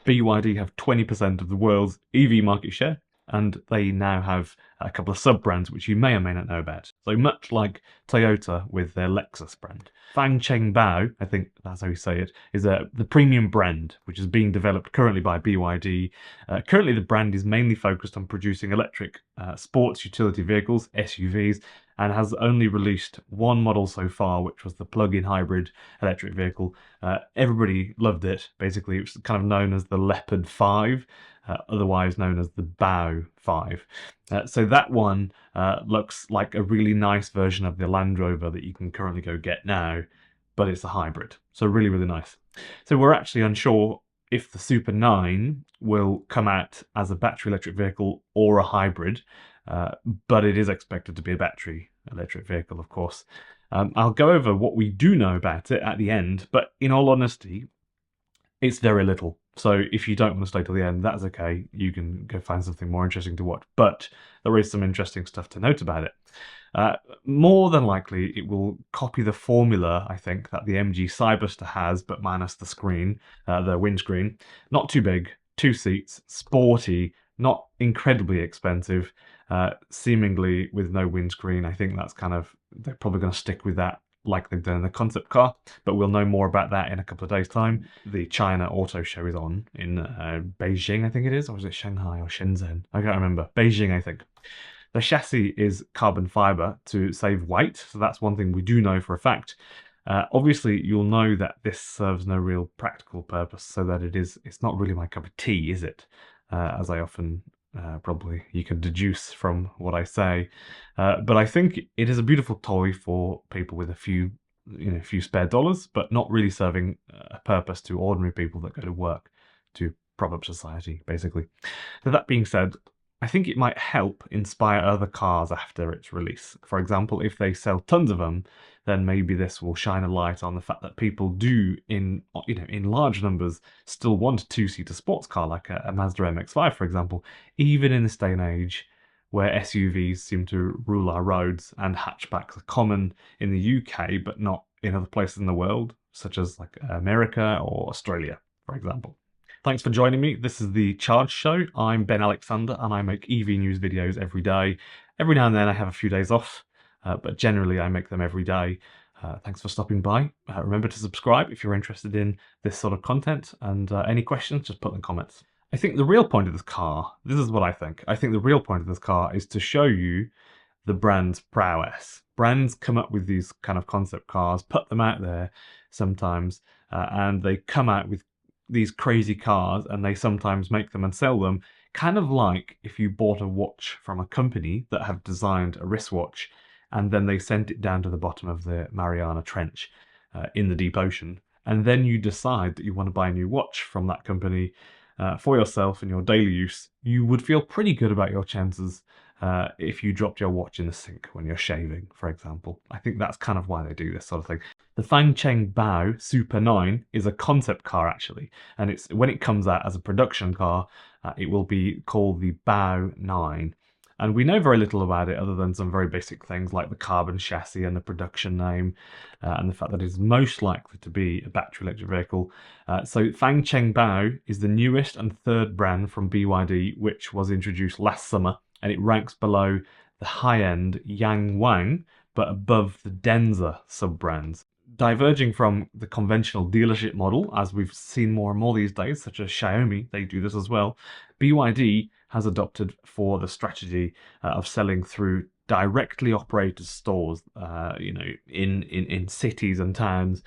BYD have 20% of the world's EV market share, and they now have a couple of sub-brands which you may or may not know about. So much like Toyota with their Lexus brand. Fang Cheng Bao, I think that's how you say it, is the premium brand, which is being developed currently by BYD. Currently the brand is mainly focused on producing electric sports utility vehicles, SUVs, and has only released one model so far, which was the plug-in hybrid electric vehicle. Everybody loved it. Basically, it was kind of known as the Leopard 5, otherwise known as the Bao 5. So that one looks like a really nice version of the Land Rover that you can currently go get now, but it's a hybrid. So really, really nice. So we're actually unsure if the Super 9 will come out as a battery electric vehicle or a hybrid, but it is expected to be a battery electric vehicle, of course. I'll go over what we do know about it at the end, but in all honesty, it's very little. So if you don't want to stay till the end, that's okay. You can go find something more interesting to watch. But there is some interesting stuff to note about it. More than likely, it will copy the formula, I think, that the MG Cyberster has, but minus the screen, the windscreen. Not too big, 2 seats, sporty, not incredibly expensive, seemingly with no windscreen. I think that's kind of, they're probably going to stick with that like they've done in the concept car, but we'll know more about that in a couple of days' time. The China Auto Show is on in Beijing, I think it is, or is it Shanghai or Shenzhen? I can't remember. Beijing, I think. The chassis is carbon fiber to save weight, so that's one thing we do know for a fact. Obviously, you'll know that this serves no real practical purpose, so that it's not really my cup of tea, is it? As I often probably you can deduce from what I say, but I think it is a beautiful toy for people with a few spare dollars, but not really serving a purpose to ordinary people that go to work to prop up society, basically. So that being said, I think it might help inspire other cars after its release. For example, if they sell tons of them, then maybe this will shine a light on the fact that people do, in large numbers, still want a 2-seater sports car like a Mazda MX-5, for example, even in this day and age where SUVs seem to rule our roads and hatchbacks are common in the UK, but not in other places in the world, such as like America or Australia, for example. Thanks for joining me. This is The Charge Show. I'm Ben Alexander and I make EV news videos every day. Every now and then I have a few days off, but generally I make them every day. Thanks for stopping by. Remember to subscribe if you're interested in this sort of content, and any questions, just put in the comments. I think the real point of this car, this is what I think the real point of this car is to show you the brand's prowess. Brands come up with these kind of concept cars, put them out there sometimes, and they come out with these crazy cars, and they sometimes make them and sell them, kind of like if you bought a watch from a company that have designed a wristwatch and then they sent it down to the bottom of the Mariana Trench in the deep ocean, and then you decide that you want to buy a new watch from that company for yourself and your daily use. You would feel pretty good about your chances if you dropped your watch in the sink when you're shaving, for example. I think that's kind of why they do this sort of thing. The Fang Cheng Bao Super 9 is a concept car, actually, and when it comes out as a production car, it will be called the Bao 9. And we know very little about it other than some very basic things like the carbon chassis and the production name, and the fact that it is most likely to be a battery electric vehicle. So Fang Cheng Bao is the newest and third brand from BYD, which was introduced last summer, and it ranks below the high-end Yang Wang, but above the Denza sub-brands. Diverging from the conventional dealership model, as we've seen more and more these days, such as Xiaomi, they do this as well, BYD has adopted for the strategy of selling through directly operated stores, in cities and towns.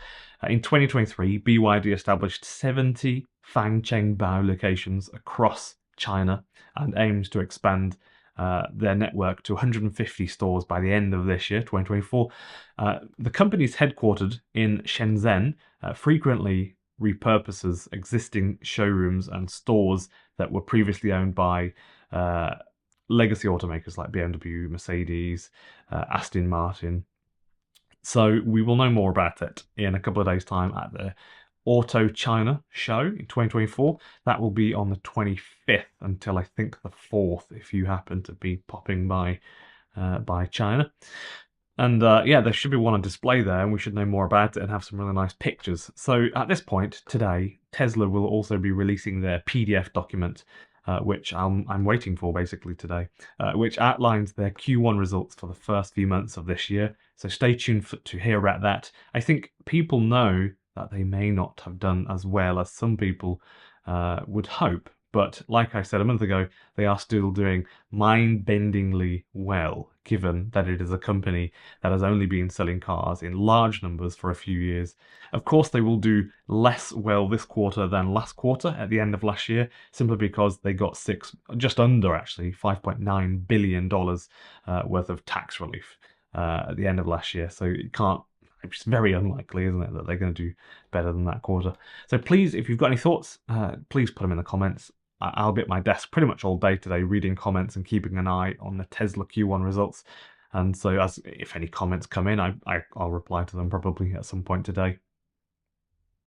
In 2023, BYD established 70 Fang Cheng Bao locations across China and aims to expand their network to 150 stores by the end of this year, 2024. The company is headquartered in Shenzhen, frequently repurposes existing showrooms and stores that were previously owned by legacy automakers like BMW, Mercedes, Aston Martin. So we will know more about it in a couple of days' time at the Auto China show in 2024. That will be on the 25th until I think the 4th, if you happen to be popping by China. And yeah, there should be one on display there, and we should know more about it and have some really nice pictures. So at this point today, Tesla will also be releasing their PDF document, which I'm waiting for basically today, which outlines their Q1 results for the first few months of this year. So stay tuned to hear about that. I think people know that they may not have done as well as some people would hope. But like I said a month ago, they are still doing mind-bendingly well, given that it is a company that has only been selling cars in large numbers for a few years. Of course, they will do less well this quarter than last quarter at the end of last year, simply because they got just under actually, $5.9 billion worth of tax relief at the end of last year. So it can't. It's very unlikely, isn't it, that they're going to do better than that quarter. So please, if you've got any thoughts, please put them in the comments. I'll be at my desk pretty much all day today reading comments and keeping an eye on the Tesla Q1 results. And so if any comments come in, I'll reply to them probably at some point today.